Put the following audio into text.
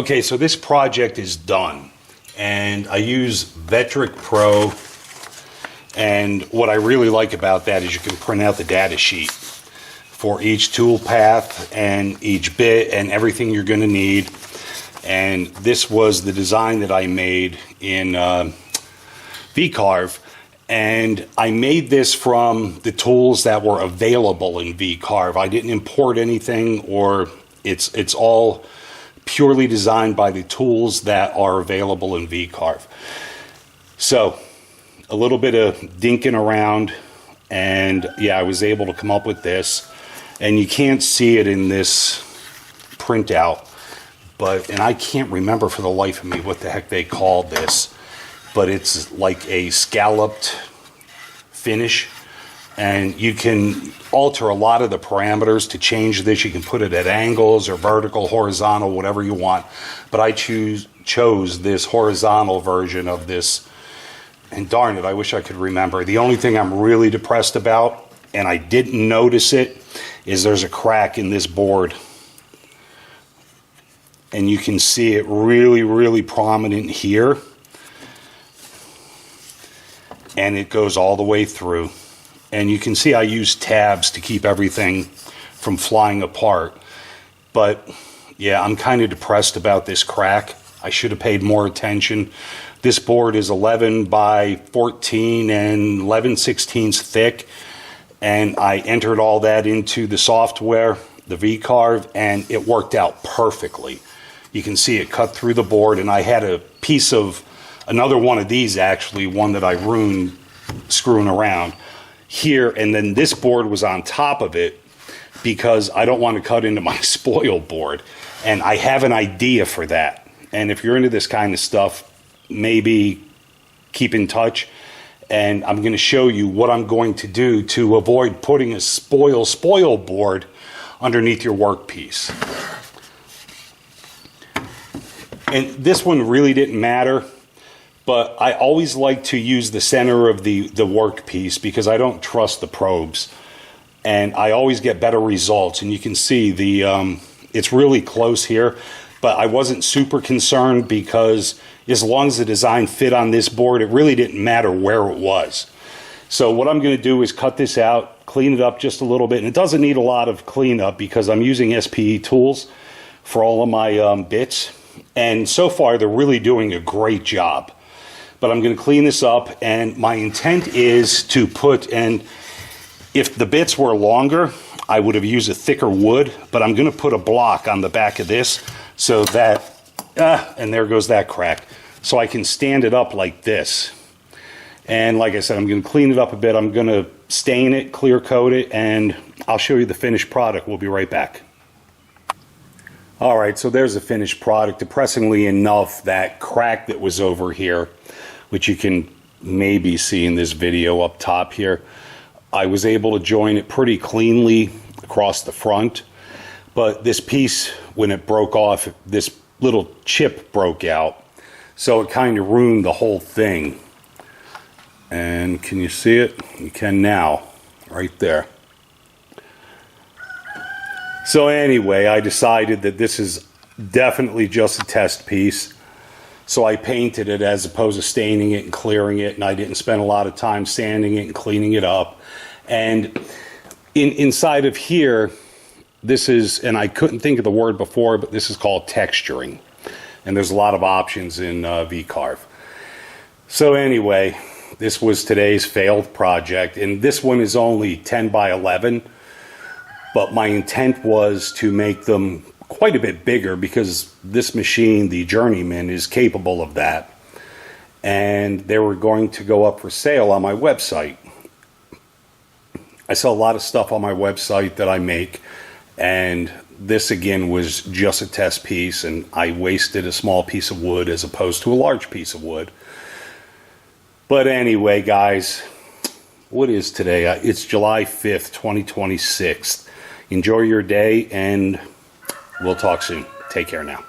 Okay, so this project is done, and I use Vectric Pro, and what I really like about that is you can print out the data sheet for each tool path and each bit and everything you're going to need. And this was the design that I made in Vcarve, and I made this from the tools that were available in Vcarve. I didn't import anything, or it's all purely designed by the tools that are available in Vcarve. So a little bit of dinking around, and yeah, I was able to come up with this. And you can't see it in this printout, and I can't remember for the life of me what the heck they called this, but it's like a scalloped finish, and you can alter a lot of the parameters to change this. You can put it at angles or vertical, horizontal, whatever you want, but I chose this horizontal version of this, and darn it, I wish I could remember. The only thing I'm really depressed about, and I didn't notice it, is there's a crack in this board, and you can see it really prominent here, and it goes all the way through. And you can see I use tabs to keep everything from flying apart. But yeah, I'm kind of depressed about this crack. I should have paid more attention. This board is 11 by 14 and 11/16 thick, and I entered all that into the software, the Vcarve, and it worked out perfectly. You can see it cut through the board, and I had a piece of another one of these, actually, one that I ruined screwing around here, and then this board was on top of it because I don't want to cut into my spoil board, and I have an idea for that. And if you're into this kind of stuff, maybe keep in touch, and I'm going to show you what I'm going to do to avoid putting a spoil board underneath your workpiece. And this one really didn't matter, but I always like to use the center of the workpiece because I don't trust the probes, and I always get better results. And you can see it's really close here, but I wasn't super concerned because as long as the design fit on this board, it really didn't matter where it was. So what I'm going to do is cut this out, clean it up just a little bit, and it doesn't need a lot of cleanup because I'm using SPE tools for all of my bits, and so far they're really doing a great job. But I'm going to clean this up, and my intent is to put, and if the bits were longer, I would have used a thicker wood, but I'm going to put a block on the back of this so that, and there goes that crack, so I can stand it up like this. And like I said, I'm going to clean it up a bit. I'm going to stain it, clear coat it, and I'll show you the finished product. We'll be right back. All right, so there's the finished product. Depressingly enough, that crack that was over here, which you can maybe see in this video up top here, I was able to join it pretty cleanly across the front. But this piece, when it broke off, this little chip broke out. So it kind of ruined the whole thing. And can you see it? You can now, right there. So anyway, I decided that this is definitely just a test piece. So I painted it as opposed to staining it and clearing it, and I didn't spend a lot of time sanding it and cleaning it up. And inside of here, this is, and I couldn't think of the word before, but this is called texturing. And there's a lot of options in Vcarve. So anyway, this was today's failed project, and this one is only 10 by 11. But my intent was to make them quite a bit bigger because this machine, the Journeyman, is capable of that. And they were going to go up for sale on my website. I sell a lot of stuff on my website that I make, and this again was just a test piece, and I wasted a small piece of wood as opposed to a large piece of wood. But anyway, guys, what is today? It's July 5th, 2026. Enjoy your day, and we'll talk soon. Take care now.